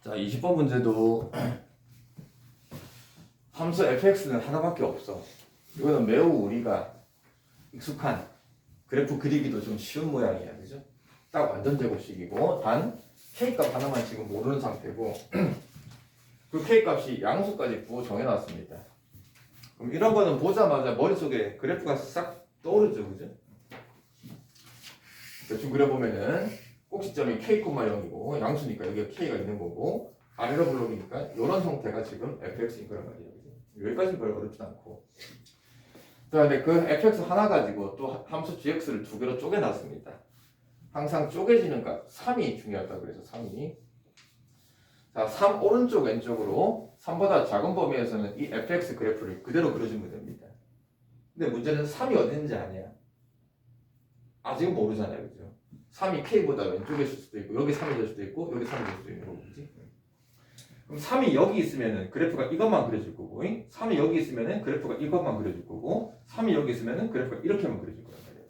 자, 20번 문제도 함수 fx는 하나밖에 없어. 이거는 매우 우리가 익숙한 그래프 그리기도 좀 쉬운 모양이야, 그죠? 딱 완전 제곱식이고 단 k 값 하나만 지금 모르는 상태고 그 k 값이 양수까지 부호 정해놨습니다. 그럼 이런 거는 보자마자 머릿속에 그래프가 싹 떠오르죠, 그죠? 대충 그려보면은 꼭지점이 k, 0이고 양수니까 여기가 k가 있는 거고 아래로 블록이니까 이런 형태가 지금 fx인 거란 말이에요. 그죠? 여기까지는 별로 어렵진 않고. 그런데 그 fx 하나 가지고 또 함수 gx를 두 개로 쪼개놨습니다. 항상 쪼개지는 값 3이 중요하다 그래서 3이. 자, 3 오른쪽 왼쪽으로 3보다 작은 범위에서는 이 fx 그래프를 그대로 그려주면 됩니다. 근데 문제는 3이 어디 있는지 아냐? 아직은 모르잖아요, 그죠? 3이 k보다 왼쪽에 있을 수도 있고 여기 3이 될 수도 있고 여기 3이 될 수도 있는 거고, 그지? 그럼 3이 여기 있으면은 그래프가 이것만 그려질 거고 3이 여기 있으면은 그래프가 이것만 그려질 거고 3이 여기 있으면은 그래프가 이렇게만 그려질 거란 말이에요.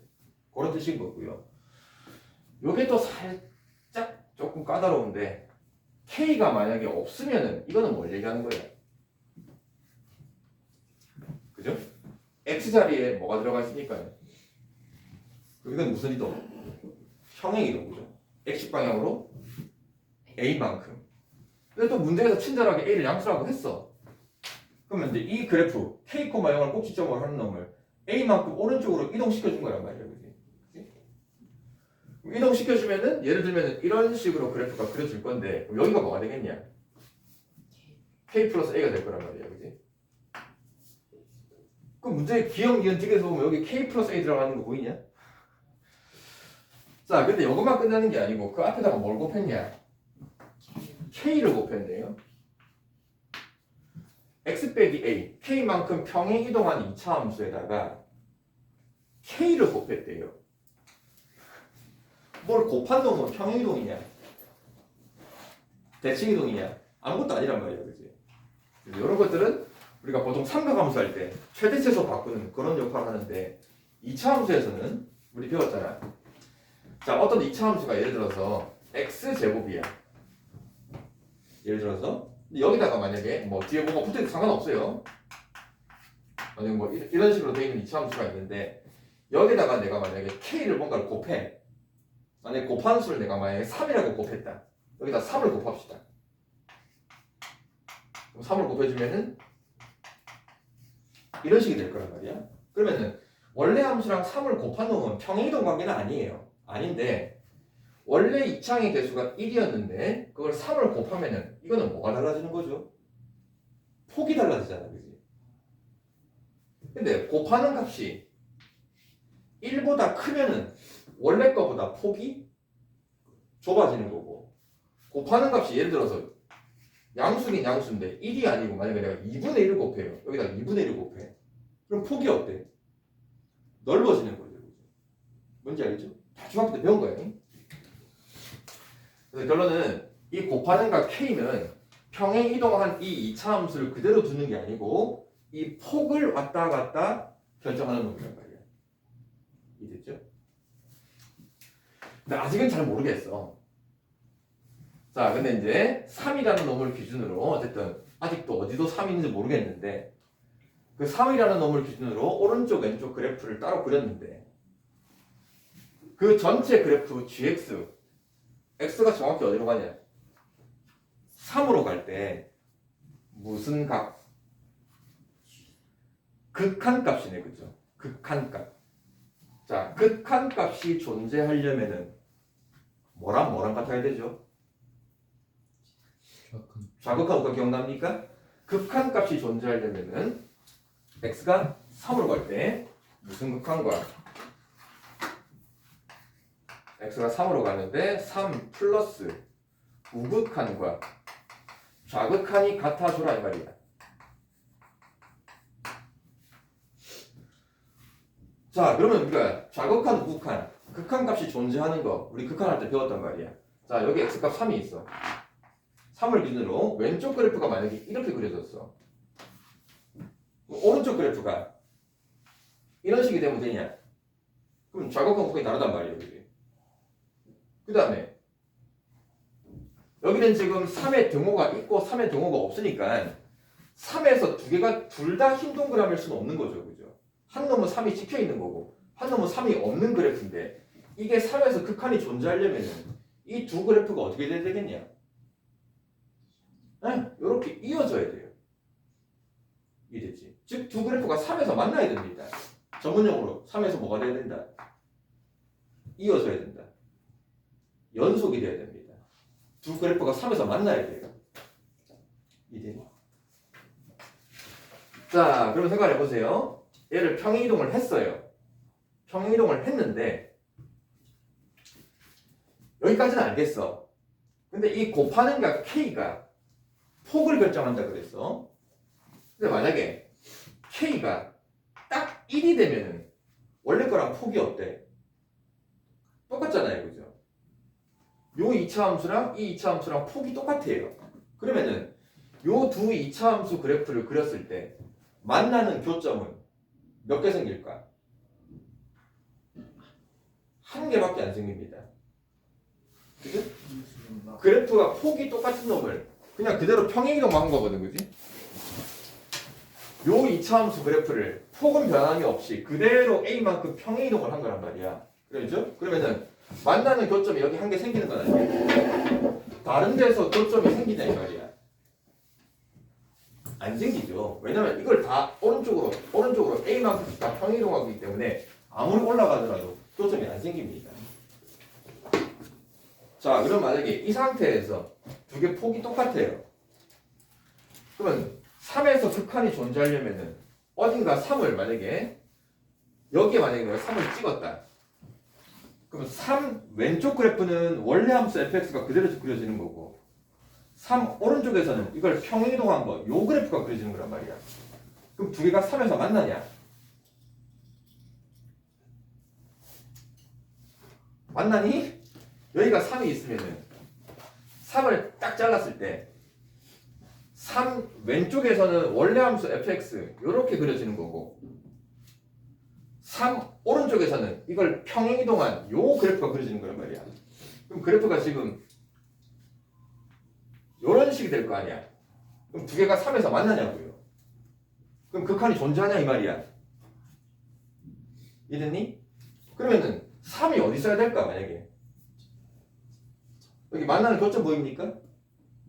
그런 뜻인 거고요. 요게 또 살짝 조금 까다로운데 k가 만약에 없으면은 이거는 뭘 얘기하는 거예요? 그죠? x 자리에 뭐가 들어가 있으니까요. 이건 무슨 이동? 평행 이동, 그죠? x 방향으로 a만큼. 근데 또 문제에서 친절하게 a를 양수라고 했어. 그러면 이제 이 그래프 k, 0을 꼭지점으로 하는 놈을 a만큼 오른쪽으로 이동시켜준 거란 말이에요, 그지? 이동시켜주면은 예를 들면 이런 식으로 그래프가 그려질 건데 그럼 여기가 뭐가 되겠냐? k 플러스 a가 될 거란 말이에요, 그지? 그럼 문제의 기억, 니은, 틱에서 보면 여기 k 플러스 a 들어가는 거 보이냐? 자, 근데 이것만 끝나는 게 아니고 그 앞에다가 뭘 곱했냐? k를 곱했네요. x 빼기 a, k만큼 평행 이동한 2차 함수에다가 k를 곱했대요. 뭘 곱한 놈은 평행 이동이냐? 대칭 이동이냐? 아무것도 아니란 말이에요, 그지? 이런 것들은 우리가 보통 삼각함수 할 때 최대 최소 바꾸는 그런 역할을 하는데 2차 함수에서는 우리 배웠잖아. 자, 어떤 2차 함수가 예를 들어서 x제곱이야. 예를 들어서 여기다가 만약에 뭐 뒤에 뭐가 붙어도 상관없어요. 만약에 뭐 이런 식으로 되어 있는 2차 함수가 있는데 여기다가 내가 만약에 k를 뭔가를 곱해. 만약에 곱하는 수를 내가 만약에 3이라고 곱했다. 여기다 3을 곱합시다. 그럼 3을 곱해주면은 이런 식이 될 거란 말이야. 그러면은 원래 함수랑 3을 곱한 놈은 평행이동 관계는 아니에요. 아닌데 원래 이창의 개수가 1이었는데 그걸 3을 곱하면은 이거는 뭐가 달라지는 거죠? 폭이 달라지잖아, 그지? 근데 곱하는 값이 1보다 크면은 원래 거보다 폭이 좁아지는 거고 곱하는 값이 예를 들어서 양수긴 양수인데 1이 아니고 만약에 내가 2분의 1을 곱해요. 여기다가 2분의 1을 곱해. 그럼 폭이 어때? 넓어지는 거죠. 뭔지 알겠죠? 다 중학교 때 배운 거예요. 그래서 결론은 이 곱하는 값 k는 평행 이동한 이 2차 함수를 그대로 두는 게 아니고 이 폭을 왔다 갔다 결정하는 놈이란 말이야. 이해됐죠? 근데 아직은 잘 모르겠어. 자, 근데 이제 3이라는 놈을 기준으로 어쨌든 아직도 어디도 3이 있는지 모르겠는데 그 3이라는 놈을 기준으로 오른쪽 왼쪽 그래프를 따로 그렸는데 그 전체 그래프 gx x가 정확히 어디로 가냐? 3으로 갈 때 무슨 값? 극한값이네, 그죠? 극한값. 자, 극한값이 존재하려면은 뭐랑 같아야 되죠? 좌극한 우가 기억납니까? 극한값이 존재하려면은 x가 3으로 갈 때 무슨 극한과 x가 3으로 가는데 3 플러스 우극한과 좌극한이 같아줘라 이 말이야. 자, 그러면 우리가 좌극한, 우극한, 극한값이 존재하는 거 우리 극한할 때 배웠단 말이야. 자, 여기 x값 3이 있어. 3을 기준으로 왼쪽 그래프가 만약에 이렇게 그려졌어. 오른쪽 그래프가 이런 식이 되면 되냐? 그럼 좌극한 우극한이 다르단 말이에요, 그지? 그 다음에 여기는 지금 3의 등호가 있고 3의 등호가 없으니까 3에서 두 개가 둘 다 흰 동그라미일 수는 없는 거죠. 그죠? 한 놈은 3이 찍혀 있는 거고 한 놈은 3이 없는 그래프인데 이게 3에서 극한이 존재하려면 이 두 그래프가 어떻게 돼야 되겠냐? 이렇게 이어져야 돼요. 이해됐지? 즉 두 그래프가 3에서 만나야 됩니다. 전문용어로 3에서 뭐가 돼야 된다? 이어져야 된다. 연속이 돼야 됩니다. 두 그래프가 3에서 만나야 돼요. 이해되니? 자, 그럼 생각해 보세요. 얘를 평행이동을 했어요. 평행이동을 했는데 여기까지는 알겠어. 근데 이 곱하는 가 K가 폭을 결정한다 그랬어. 근데 만약에 K가 딱 1이 되면은 원래 거랑 폭이 어때? 똑같잖아요. 그죠? 요 2차 함수랑 이 2차 함수랑 폭이 똑같아요. 그러면은 요 두 2차 함수 그래프를 그렸을 때 만나는 교점은 몇 개 생길까? 한 개밖에 안 생깁니다. 그죠? 그래프가 폭이 똑같은 놈을 그냥 그대로 평행이동만 한 거거든, 그지? 요 2차 함수 그래프를 폭은 변함이 없이 그대로 A만큼 평행이동을 한 거란 말이야. 그렇죠? 그러면은 만나는 교점이 여기 한 개 생기는 건 아니야. 다른 데서 교점이 생기냐 이 말이야. 안 생기죠. 왜냐면 이걸 다 오른쪽으로 A만큼 다 평행이동하기 때문에 아무리 올라가더라도 교점이 안 생깁니다. 자, 그럼 만약에 이 상태에서 두 개 폭이 똑같아요. 그러면 3에서 극한이 존재하려면은 어딘가 3을 만약에 여기에 만약에 3을 찍었다. 그러면 3 왼쪽 그래프는 원래 함수 fx가 그대로 그려지는 거고 3 오른쪽에서는 이걸 평행이동한 거, 요 그래프가 그려지는 거란 말이야. 그럼 두 개가 3에서 만나냐? 만나니? 여기가 3이 있으면은 3을 딱 잘랐을 때 3 왼쪽에서는 원래 함수 fx 요렇게 그려지는 거고 3 오른쪽에서는 이걸 평행이동한 요 그래프가 그려지는 거란 말이야. 그럼 그래프가 지금 요런 식이 될 거 아니야. 그럼 두 개가 3에서 만나냐고요. 그럼 극한이 존재하냐 이 말이야. 이해됐니? 그러면은 3이 어디 있어야 될까 만약에 여기 만나는 교점 보입니까?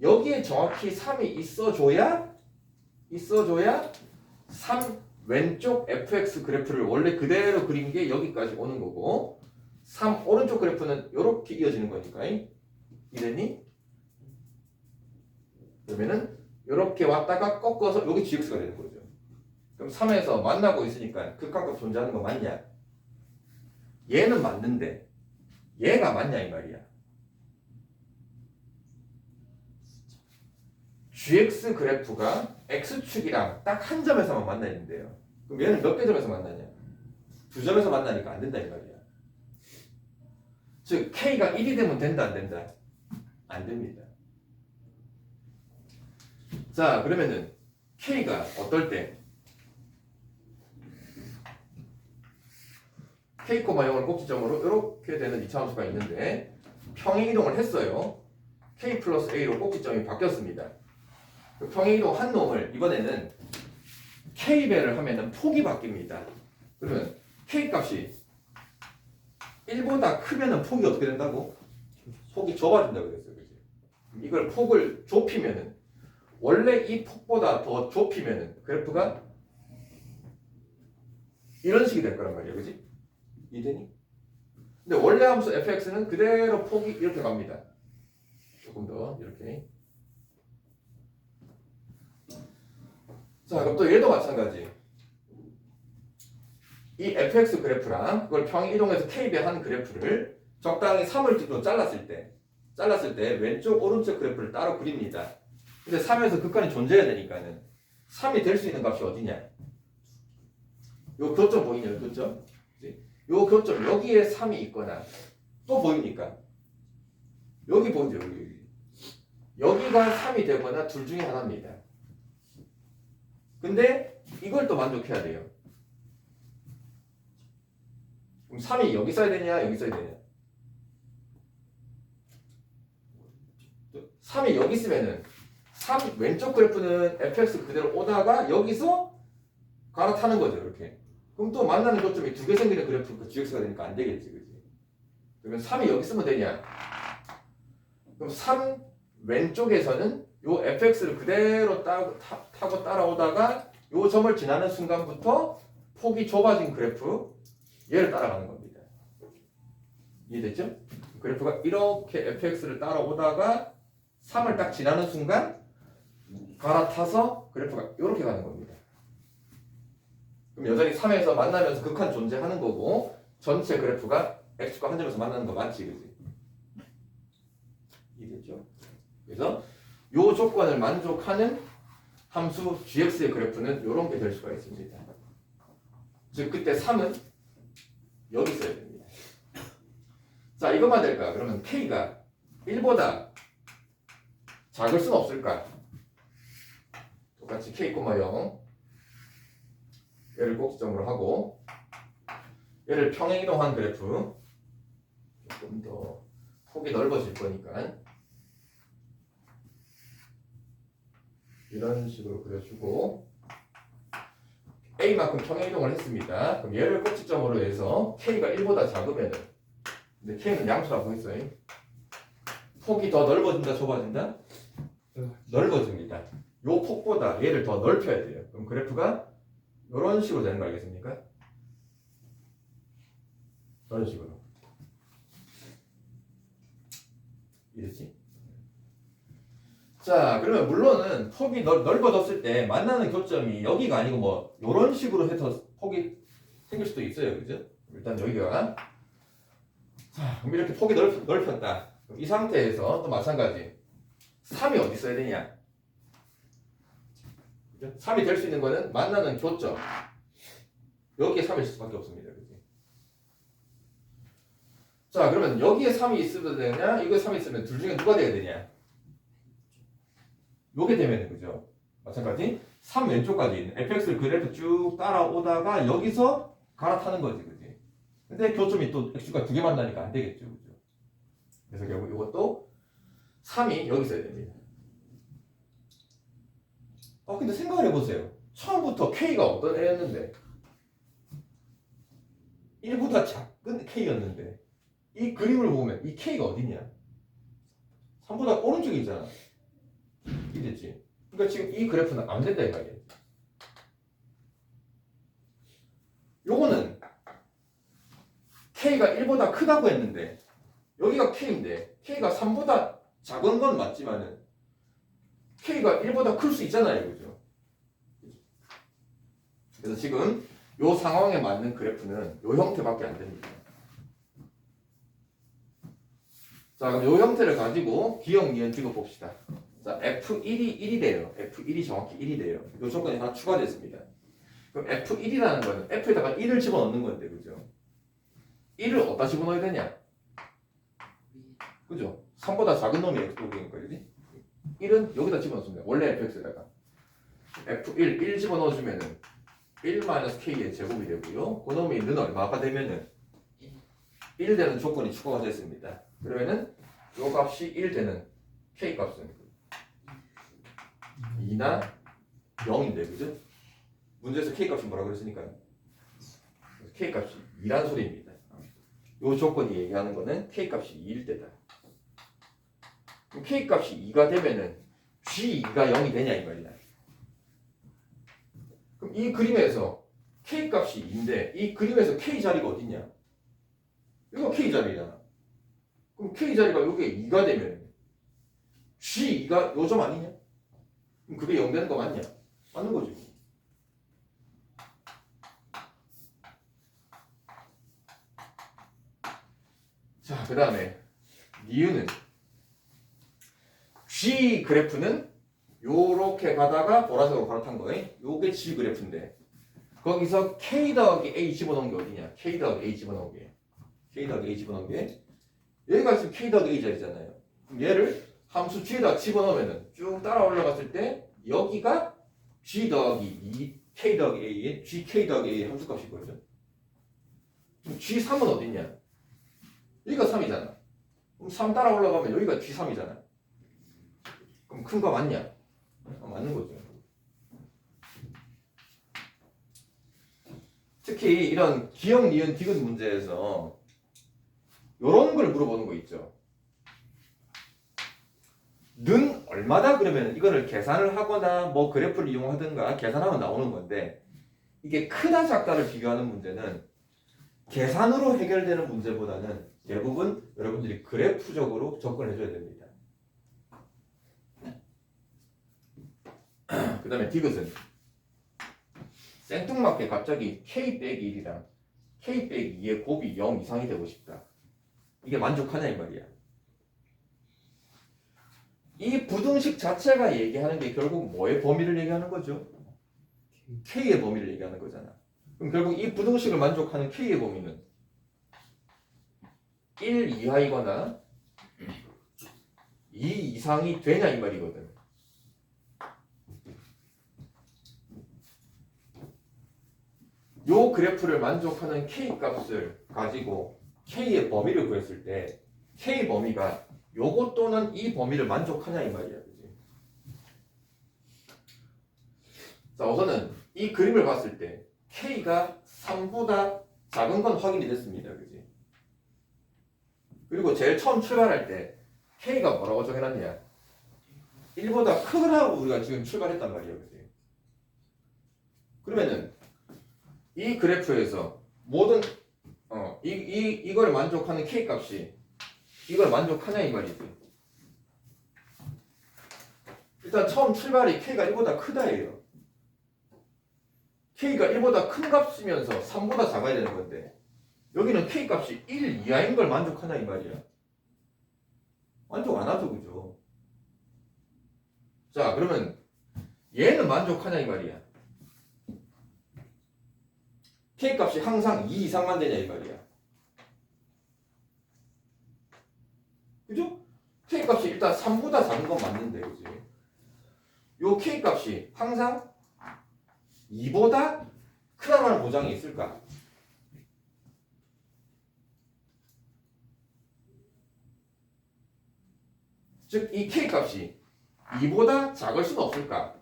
여기에 정확히 3이 있어줘야 3 왼쪽 fx 그래프를 원래 그대로 그린 게 여기까지 오는 거고 3 오른쪽 그래프는 이렇게 이어지는 거니까 이해됐니? 그러면은 이렇게 왔다가 꺾어서 여기 gx가 되는 거죠. 그럼 3에서 만나고 있으니까 극한값 존재하는 거 맞냐? 얘는 맞는데 얘가 맞냐 이 말이야. gx 그래프가 x축이랑 딱 한 점에서만 만나 있는데요. 그럼 얘는 몇 개 점에서 만나냐? 두 점에서 만나니까 안 된다 이 말이야. 즉 k가 1이 되면 된다 안 된다? 안 됩니다. 자, 그러면은 k가 어떨 때 k, 0을 꼭지점으로 이렇게 되는 2차 함수가 있는데 평행이동을 했어요. k 플러스 a로 꼭지점이 바뀌었습니다. 그 평행이동 한 놈을 이번에는 k배를 하면은 폭이 바뀝니다. 그러면 k 값이 1보다 크면은 폭이 어떻게 된다고? 폭이 좁아진다고 그랬어요. 그치? 이걸 폭을 좁히면은 원래 이 폭보다 더 좁히면은 그래프가 이런 식이 될 거란 말이야. 그치? 이해되니? 근데 원래 함수 fx는 그대로 폭이 이렇게 갑니다. 조금 더 이렇게. 자, 그럼 또 얘도 마찬가지. 이 fx 그래프랑 그걸 평행이동해서 k배 한 그래프를 적당히 3을 뒤로 잘랐을 때 왼쪽 오른쪽 그래프를 따로 그립니다. 근데 3에서 극한이 존재해야 되니까는 3이 될 수 있는 값이 어디냐? 요 교점 보이냐? 요 교점? 요 교점 여기에 3이 있거나 또 보입니까? 여기 보이죠? 여기가 3이 되거나 둘 중에 하나입니다. 근데 이걸 또 만족해야 돼요. 그럼 3이 여기 써야 되냐 여기 써야 되냐? 3이 여기 있으면은 3 왼쪽 그래프는 fx 그대로 오다가 여기서 갈아타는 거죠. 이렇게. 그럼 또 만나는 교점이 두 개 생기는 그래프 그 gx가 되니까 안 되겠지. 그지? 그러면 3이 여기 쓰면 되냐? 그럼 3 왼쪽에서는 요 fx를 그대로 타고 따라오다가 요 점을 지나는 순간부터 폭이 좁아진 그래프 얘를 따라가는 겁니다. 이해됐죠? 그래프가 이렇게 fx를 따라오다가 3을 딱 지나는 순간 갈아타서 그래프가 이렇게 가는 겁니다. 그럼 여전히 3에서 만나면서 극한 존재하는 거고 전체 그래프가 x축과 한 점에서 만나는 거 맞지? 그지? 이해됐죠? 그래서 요 조건을 만족하는 함수 gx의 그래프는 이런 게 될 수가 있습니다. 즉 그때 3은 여기 있어야 됩니다. 자, 이것만 될까? 그러면 k가 1보다 작을 수는 없을까? 똑같이 k, 0 얘를 꼭지점으로 하고 얘를 평행이동한 그래프 조금 더 폭이 넓어질 거니까 이런 식으로 그려주고 A만큼 평행이동을 했습니다. 그럼 얘를 꼭지점으로 해서 K가 1보다 작으면은 근데 K는 양수라고 했어요. 폭이 더 넓어진다 좁아진다? 넓어집니다. 요 폭보다 얘를 더 넓혀야 돼요. 그럼 그래프가 이런 식으로 되는 거 알겠습니까? 이런 식으로. 이랬지? 자, 그러면 물론은 폭이 넓어졌을 때 만나는 교점이 여기가 아니고 뭐 이런 식으로 해서 폭이 생길 수도 있어요. 그죠? 일단 여기가 자, 그럼 이렇게 폭이 넓혔다. 그럼 이 상태에서 또 마찬가지 3이 어디 있어야 되냐? 그죠? 3이 될 수 있는 거는 만나는 교점 여기에 3일 수밖에 없습니다. 그죠? 자, 그러면 여기에 3이 있으면 되냐? 이거에 3이 있으면 둘 중에 누가 돼야 되냐? 요게 되면은 그죠? 마찬가지 3 왼쪽까지 있는 fx를 그래프 쭉 따라오다가 여기서 갈아타는 거지, 그지? 근데 교점이 또 x가 두 개 만나니까 안 되겠죠, 그죠? 그래서 결국 이것도 3이 여기 있어야 됩니다. 근데 생각을 해보세요. 처음부터 k가 어떤 애였는데 1보다 작은 k였는데 이 그림을 보면 이 k가 어디냐? 3보다 오른쪽에 있잖아. 이랬지. 그러니까 지금 이 그래프는 안 된다 이 말이야. 요거는 k가 1보다 크다고 했는데 여기가 k인데 k가 3보다 작은 건 맞지만은 k가 1보다 클 수 있잖아요, 그죠? 그래서 지금 요 상황에 맞는 그래프는 요 형태밖에 안 됩니다. 자, 그럼 요 형태를 가지고 기억 니은 찍어 봅시다. 자, F1이 1이 돼요. F1이 정확히 1이 돼요. 이 조건이 하나 추가됐습니다. 그럼 F1이라는 거는 F에다가 1을 집어넣는 건데, 그죠? 1을 어디다 집어넣어야 되냐? 그죠? 3보다 작은 놈이 X쪽이니까, 그지? 1은 여기다 집어넣습니다. 원래 Fx에다가. F1, 1 집어넣어주면은 1-K의 제곱이 되고요. 그 놈이 는 얼마가 되면은 1 되는 조건이 추가가 됐습니다. 그러면은 요 값이 1 되는 K 값은 2나 0인데, 그죠? 문제에서 K값이 뭐라 그랬으니까요. K값이 2란 소리입니다. 이 조건이 얘기하는 거는 K값이 2일 때다. 그럼 K값이 2가 되면은 G2가 0이 되냐 이 말이야. 그럼 이 그림에서 K값이 2인데 이 그림에서 K 자리가 어딨냐? 이거 K 자리잖아. 그럼 K 자리가 요게 2가 되면 G2가 요 점 아니냐? 그럼 그게 0 되는 거 맞냐? 맞는 거지. 자, 그 다음에 니은은 G 그래프는 요렇게 가다가 보라색으로 갈아탄 거예요. 요게 G 그래프인데 거기서 K 더하기 A 집어넣은 게 어디냐? K 더하기 A 집어넣은 게 K 더하기 A 집어넣은 게 여기가 지금 K 더하기 A 자리잖아요. 그럼 얘를 함수 G에다 집어넣으면 쭉 따라 올라갔을 때 여기가 G 더하기 2 K 더하기 A의 GK 더하기 A의 함수값이 거죠. 그럼 G3은 어딨냐? 여기가 3이잖아. 그럼 3 따라 올라가면 여기가 G3이잖아. 그럼 큰 거 맞냐? 맞는 거죠. 특히 이런 기역, 니은, 디귿 문제에서 이런 걸 물어보는 거 있죠. 는 얼마다 그러면 이거를 계산을 하거나 뭐 그래프를 이용하든가 계산하면 나오는 건데, 이게 크다 작다를 비교하는 문제는 계산으로 해결되는 문제보다는 대부분 여러분들이 그래프적으로 접근해 줘야 됩니다. 그 다음에 디귿은 생뚱맞게 갑자기 k 빼기 1이랑 k 빼기 2의 곱이 0 이상이 되고 싶다. 이게 만족하냐 이 말이야. 이 부등식 자체가 얘기하는 게 결국 뭐의 범위를 얘기하는 거죠? k의 범위를 얘기하는 거잖아. 그럼 결국 이 부등식을 만족하는 k의 범위는 1 이하이거나 2 이상이 되냐 이 말이거든. 요 그래프를 만족하는 k 값을 가지고 k의 범위를 구했을 때 k 범위가 요것 또는 이 범위를 만족하냐 이 말이야. 그치? 자, 우선은 이 그림을 봤을 때 k가 3보다 작은 건 확인이 됐습니다. 그지? 그리고 제일 처음 출발할 때 k가 뭐라고 정해놨냐? 1보다 크다고 우리가 지금 출발했단 말이야. 그지? 그러면은 이 그래프에서 모든 이걸 만족하는 k 값이 이걸 만족하냐 이 말이지. 일단 처음 출발이 k가 1보다 크다예요. k가 1보다 큰 값이면서 3보다 작아야 되는 건데 여기는 k 값이 1 이하인 걸 만족하냐 이 말이야. 만족 안 하죠, 그죠? 자, 그러면 얘는 만족하냐 이 말이야. k 값이 항상 2 이상만 되냐 이 말이야. 그죠? k 값이 일단 3보다 작은 건 맞는데, 그지? 요 k 값이 항상 2보다 크다라는 보장이 있을까? 즉, 이 k 값이 2보다 작을 수는 없을까?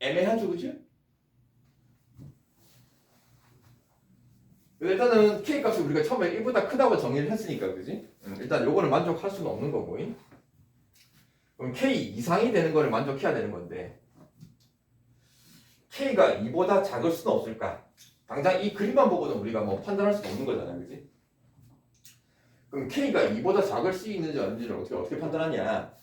애매하죠, 그지? 일단은 k 값이 우리가 처음에 1보다 크다고 정의를 했으니까, 그지? 일단 요거를 만족할 수는 없는 거고. 그럼 k 이상이 되는 거를 만족해야 되는 건데 k가 2보다 작을 수는 없을까? 당장 이 그림만 보고는 우리가 뭐 판단할 수 없는 거잖아, 그지? 그럼 k가 2보다 작을 수 있는지 아닌지를 어떻게 판단하냐?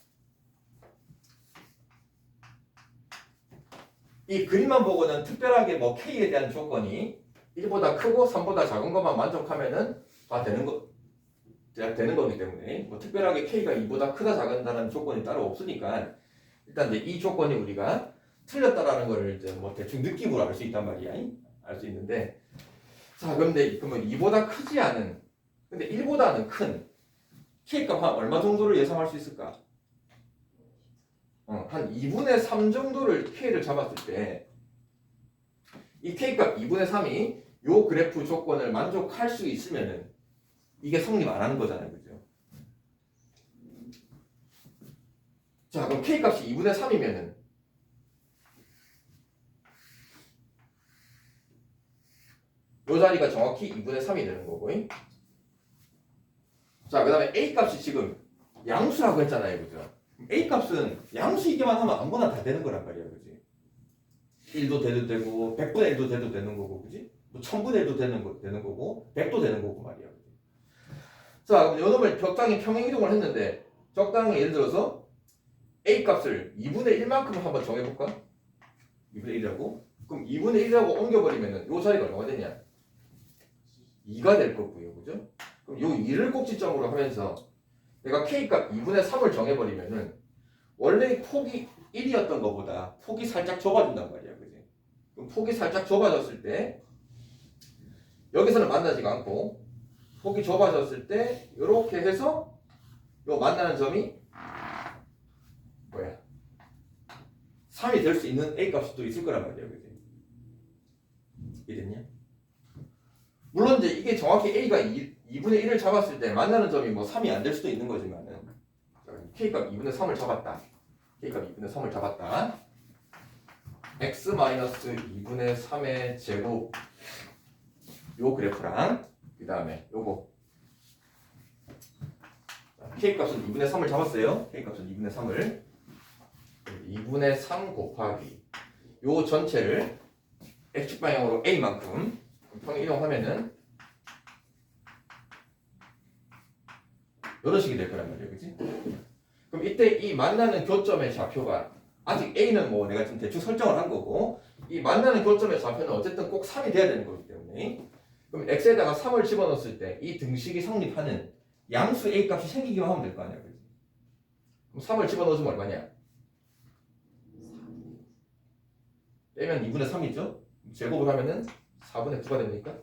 이 그림만 보고는 특별하게 뭐 k에 대한 조건이 1보다 크고 3보다 작은 것만 만족하면은 다 되는 거기 때문에 뭐 특별하게 k가 2보다 크다 작은다는 조건이 따로 없으니까 일단 이제 이 조건이 우리가 틀렸다라는 거를 이제 뭐 대충 느낌으로 알 수 있단 말이야. 알 수 있는데 자, 그러면 2보다 크지 않은 근데 1보다는 큰 k 값 한 얼마 정도를 예상할 수 있을까? 한 2분의 3 정도를 k를 잡았을 때 이 k값 2분의 3이 요 그래프 조건을 만족할 수 있으면은 이게 성립 안 하는 거잖아요, 그죠? 자, 그럼 k값이 2분의 3이면은 요 자리가 정확히 2분의 3이 되는 거고. 자, 그 다음에 a값이 지금 양수라고 했잖아요, 그죠? a값은 양수이기만 하면 아무거나 다 되는 거란 말이야, 그지? 1도 돼도 되고 100분의 1도 돼도 되는 거고, 그지? 뭐 1000분의 1도 되는 거고 100도 되는 거고 말이야. 그지? 자, 그럼 요놈을 적당히 평행 이동을 했는데 적당히 예를 들어서 a값을 2분의 1만큼 한번 정해볼까? 2분의 1이라고? 그럼 2분의 1이라고 옮겨버리면은 요 자리가 얼마가 되냐? 2가 될 거고요, 그죠? 그럼 요 2를 꼭지점으로 하면서 내가 k값 2분의 3을 정해버리면은 원래 폭이 1이었던 것보다 폭이 살짝 좁아진단 말이야, 그지? 그럼 폭이 살짝 좁아졌을 때 여기서는 만나지가 않고 폭이 좁아졌을 때 이렇게 해서 요 만나는 점이 뭐야? 3이 될 수 있는 A 값이 또 있을 거란 말이야. 그지? 이랬냐? 물론 이제 이게 정확히 A가 2분의 1을 잡았을 때 만나는 점이 뭐 3이 안 될 수도 있는 거지만은 K값 2분의 3을 잡았다. K값 2분의 3을 잡았다. x-2분의 3의 제곱 요 그래프랑 그 다음에 요거 K값은 2분의 3을 잡았어요. K값은 2분의 3을 2분의 3 곱하기 요 전체를 X축 방향으로 A만큼 평행 이동하면은 이런 식이 될 거란 말이에요. 그치? 그럼 이때 이 만나는 교점의 좌표가 아직 A는 뭐 내가 지금 대충 설정을 한 거고 이 만나는 교점의 좌표는 어쨌든 꼭 3이 돼야 되는 거기 때문에 그럼 X에다가 3을 집어넣었을 때 이 등식이 성립하는 양수 A 값이 생기기만 하면 될 거 아니야. 그치? 그럼 3을 집어넣어주면 얼마냐? 빼면 2분의 3이죠? 제곱을 하면은 4분의 9가 됩니까?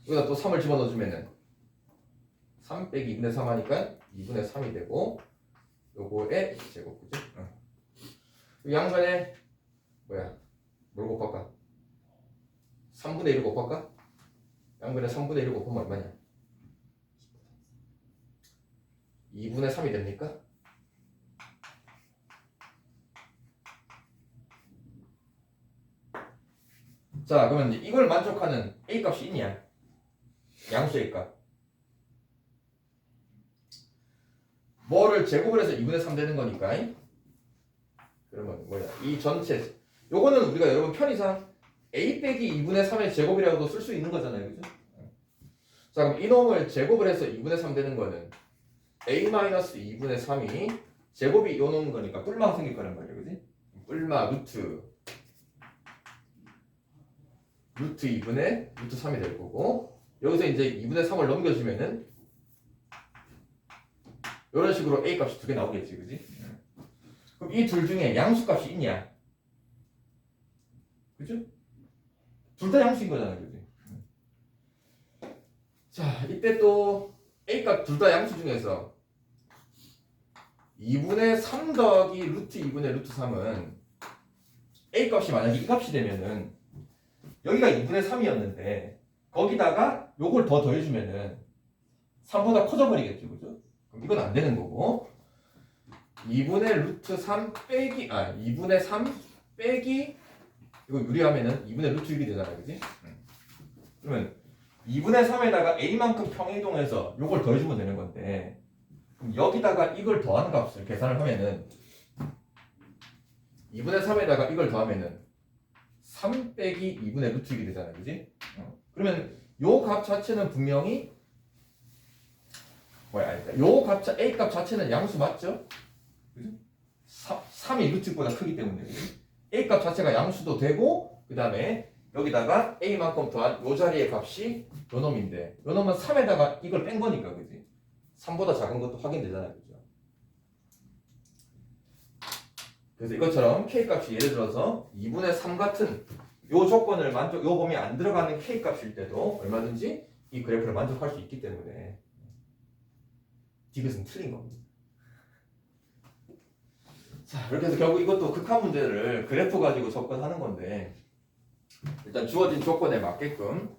여기다 또 3을 집어넣어주면은 3 빼기 2분의 3 하니까 2분의 3이 되고 요거의 제곱 그죠? 양변에 뭐야? 뭘 곱할까? 3분의 1을 곱할까? 양변에 3분의 1을 곱하면 얼마냐? 2분의 3이 됩니까? 자 그러면 이제 이걸 만족하는 A 값이 있냐? 양수 A 값 뭐를 제곱을 해서 2분의 3 되는 거니까 그러면 뭐야? 이 전체 요거는 우리가 여러분 편의상 A 빼기 2분의 3의 제곱이라고도 쓸 수 있는 거잖아요. 그죠? 자 그럼 이놈을 제곱을 해서 2분의 3 되는 거는 A-2분의 3이 제곱이 요놈 거니까 뿔마가 생길 거란 말이에요. 그지? 뿔마 루트 2분의 루트 3이 될 거고 여기서 이제 2분의 3을 넘겨주면은 이런 식으로 A 값이 두 개 나오겠지. 그지? 그럼 이 둘 중에 양수 값이 있냐? 그죠? 둘 다 양수인 거잖아요. 그지? 자, 이때 또 A 값 둘 다 양수 중에서 2분의 3 더하기 루트 2분의 루트 3은 A 값이 만약에 이 값이 되면은 여기가 2분의 3이었는데 거기다가 요걸 더 더해주면은 3보다 커져버리겠죠. 그죠? 그럼 이건 안 되는 거고 2분의 루트 3 빼기 2분의 3 빼기 이거 유리하면은 2분의 루트 1이 되잖아요. 그지? 그러면 2분의 3에다가 A만큼 평행이동해서 요걸 더해주면 되는 건데 그럼 여기다가 이걸 더하는 값을 계산을 하면은 2분의 3에다가 이걸 더하면은 3 빼기 2분의 루트 1이 되잖아요. 그지? 그러면 요 값 자체는 분명히 요 값, A 값 자체는 양수 맞죠? 그죠? 3이 루트보다 크기 때문에 그지? A 값 자체가 양수도 되고 그 다음에 여기다가 A만큼 더한 요 자리의 값이 요 놈인데 요 놈은 3에다가 이걸 뺀 거니까 그지? 3보다 작은 것도 확인되잖아요. 그죠? 그래서 이것처럼 K값이 예를 들어서 2분의 3 같은 요 조건을 요 범위에 안 들어가는 K값일 때도 얼마든지 이 그래프를 만족할 수 있기 때문에 디귿은 틀린 겁니다. 자, 이렇게 해서 결국 이것도 극한 문제를 그래프 가지고 접근하는 건데 일단 주어진 조건에 맞게끔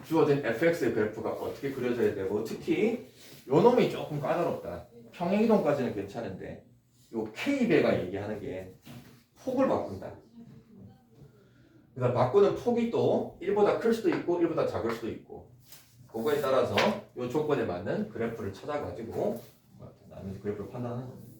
주어진 fx의 그래프가 어떻게 그려져야 되고 특히 요 놈이 조금 까다롭다. 평행이동까지는 괜찮은데 요 K배가 얘기하는 게 폭을 바꾼다. 그래서 바꾸는 폭이 또 1보다 클 수도 있고 1보다 작을 수도 있고 그거에 따라서 요 조건에 맞는 그래프를 찾아가지고 나는 그래프를 판단하는 겁니다.